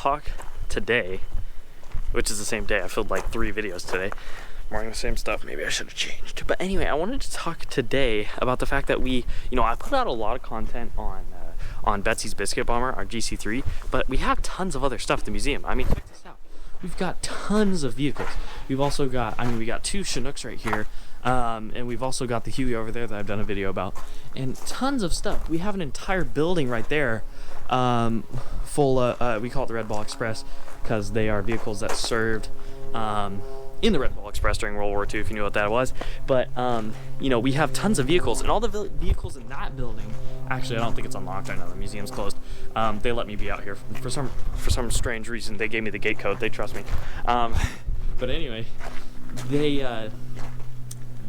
talk today, which is the same day. I filmed like 3 videos today. I'm wearing the same stuff. Maybe I should have changed. But anyway, I wanted to talk today about the fact that I put out a lot of content on Betsy's Biscuit Bomber, our GC3, but we have tons of other stuff at the museum. I mean, check this out. We've got tons of vehicles. We've also got, we got 2 Chinooks right here, and we've also got the Huey over there that I've done a video about, and tons of stuff. We have an entire building right there full of, we call it the Red Ball Express, because they are vehicles that served in the Red Ball Express during World War II, if you knew what that was. But we have tons of vehicles, and all the vehicles in that building, actually I don't think it's unlocked. I know the museum's closed. They let me be out here for some strange reason. They gave me the gate code. They trust me. But anyway, the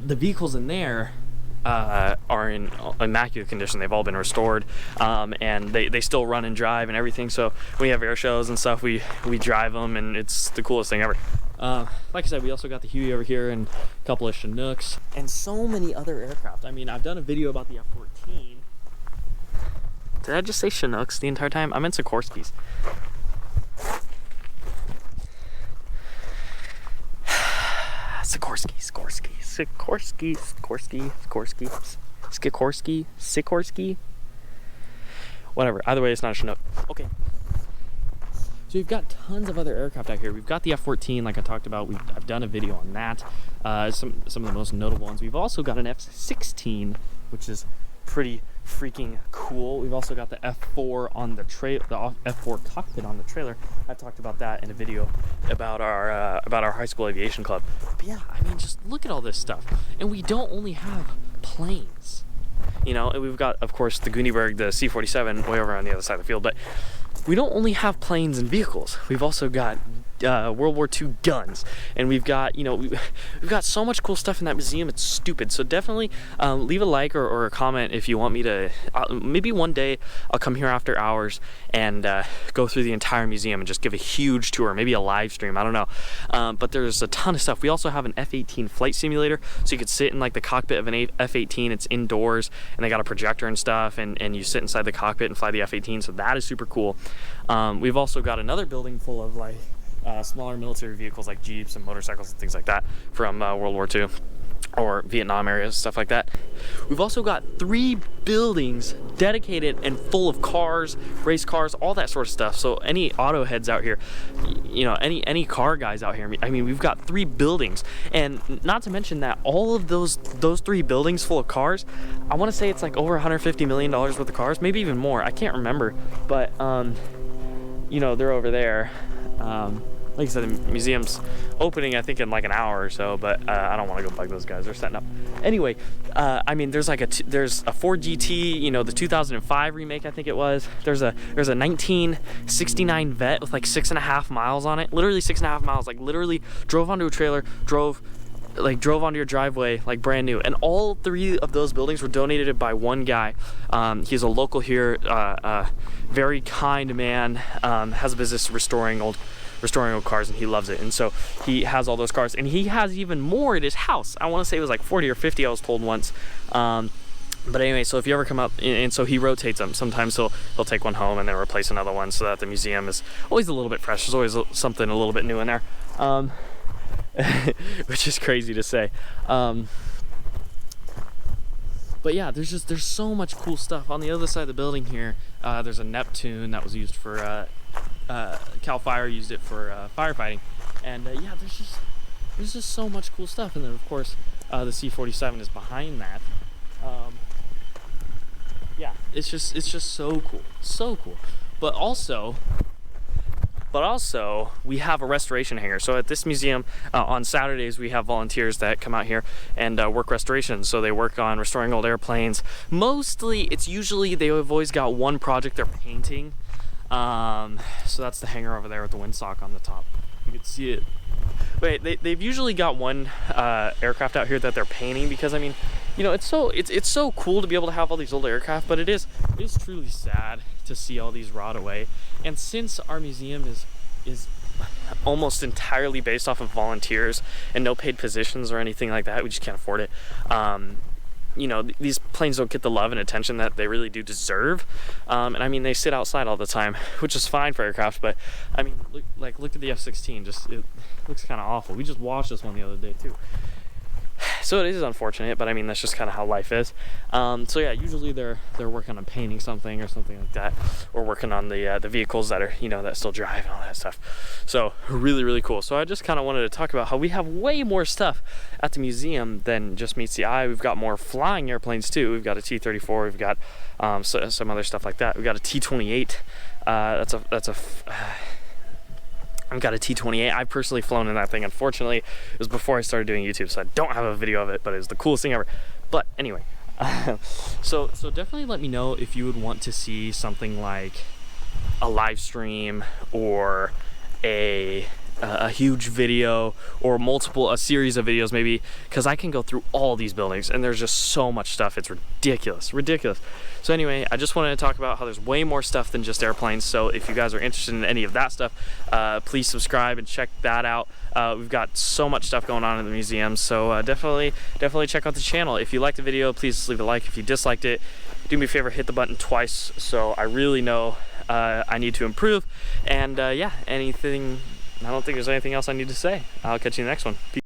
vehicles in there are in immaculate condition. They've all been restored, and they still run and drive and everything. So when we have air shows and stuff, we drive them, and it's the coolest thing ever. Like I said, we also got the Huey over here and a couple of Chinooks and so many other aircraft. I mean, I've done a video about the F-14. Did I just say Chinooks the entire time? I meant Sikorsky's. Sikorsky. Whatever. Either way, it's not a Chinook. Okay. So we've got tons of other aircraft out here. We've got the F-14, like I talked about. I've done a video on that. Some of the most notable ones. We've also got an F-16, which is pretty freaking cool. We've also got the F-4 on the F-4 cockpit on the trailer. I talked about that in a video about our high school aviation club. But yeah, I mean, just look at all this stuff. And we don't only have planes. And we've got, of course, the Gooneyberg, the C-47 way over on the other side of the field, but we don't only have planes and vehicles. We've also got World War II guns, and we've got we've got so much cool stuff in that museum. It's stupid. So definitely leave a like or a comment if you want me to. Maybe one day I'll come here after hours and go through the entire museum and just give a huge tour, maybe a live stream. I don't know, but there's a ton of stuff. We also have an F-18 flight simulator, so you could sit in like the cockpit of an F-18. It's indoors, and they got a projector and stuff, and you sit inside the cockpit and fly the F-18. So that is super cool. We've also got another building full of like smaller military vehicles like Jeeps and motorcycles and things like that from World War II or Vietnam areas, stuff like that. We've also got 3 buildings dedicated and full of cars, race cars, all that sort of stuff. So any auto heads out here, any car guys out here, I mean, we've got 3 buildings, and not to mention that all of those 3 buildings full of cars, I want to say it's like over $150 million worth of cars, maybe even more. I can't remember, but they're over there. Like I said, the museum's opening, I think, in like an hour or so, but I don't want to go bug those guys. They're setting up. Anyway, I mean, there's a Ford GT, the 2005 remake, I think it was. There's a 1969 Vet with like 6.5 miles on it. Literally 6.5 miles. Like literally drove onto a trailer, drove onto your driveway like brand new. And all 3 of those buildings were donated by one guy. He's a local here, very kind man, has a business restoring old cars, and he loves it, and so he has all those cars, and he has even more at his house. I want to say it was like 40 or 50, I was told once. But anyway, so if you ever come up, and so he rotates them. Sometimes he'll take one home and then replace another one, so that the museum is always a little bit fresh. There's always something a little bit new in there, which is crazy to say. But yeah, there's so much cool stuff. On the other side of the building here, there's a Neptune that was used for Cal Fire used it for firefighting, and yeah, there's just so much cool stuff. And then of course the C-47 is behind that. Yeah, it's just so cool. But also we have a restoration hangar. So at this museum on Saturdays we have volunteers that come out here and work restoration. So they work on restoring old airplanes. Mostly they've always got one project they're painting. So that's the hangar over there with the windsock on the top. You can see it. Wait, they've usually got one aircraft out here that they're painting, because I mean, it's so cool to be able to have all these old aircraft, but it is truly sad to see all these rot away. And since our museum is almost entirely based off of volunteers and no paid positions or anything like that, we just can't afford it. you know, these planes don't get the love and attention that they really do deserve. And I mean, they sit outside all the time, which is fine for aircraft, but I mean, look at the F-16, just, it looks kind of awful. We just watched this one the other day too. So it is unfortunate, but I mean, that's just kind of how life is. So yeah, usually they're working on painting something or something like that, or working on the vehicles that are, you know, that still drive and all that stuff. So really, really cool. So I just kind of wanted to talk about how we have way more stuff at the museum than just meets the eye. We've got more flying airplanes too. We've got a T-34. We've got some other stuff like that. We've got a T-28. I've got a T-28. I've personally flown in that thing. Unfortunately, it was before I started doing YouTube, so I don't have a video of it, but it was the coolest thing ever. But anyway, so definitely let me know if you would want to see something like a live stream or a huge video, or a series of videos maybe, because I can go through all these buildings and there's just so much stuff. It's ridiculous. So anyway, I just wanted to talk about how there's way more stuff than just airplanes. So if you guys are interested in any of that stuff, please subscribe and check that out. We've got so much stuff going on in the museum, so definitely check out the channel. If you liked the video, please leave a like. If you disliked it, do me a favor, hit the button twice so I really know I need to improve. And yeah, I don't think there's anything else I need to say. I'll catch you in the next one. Peace.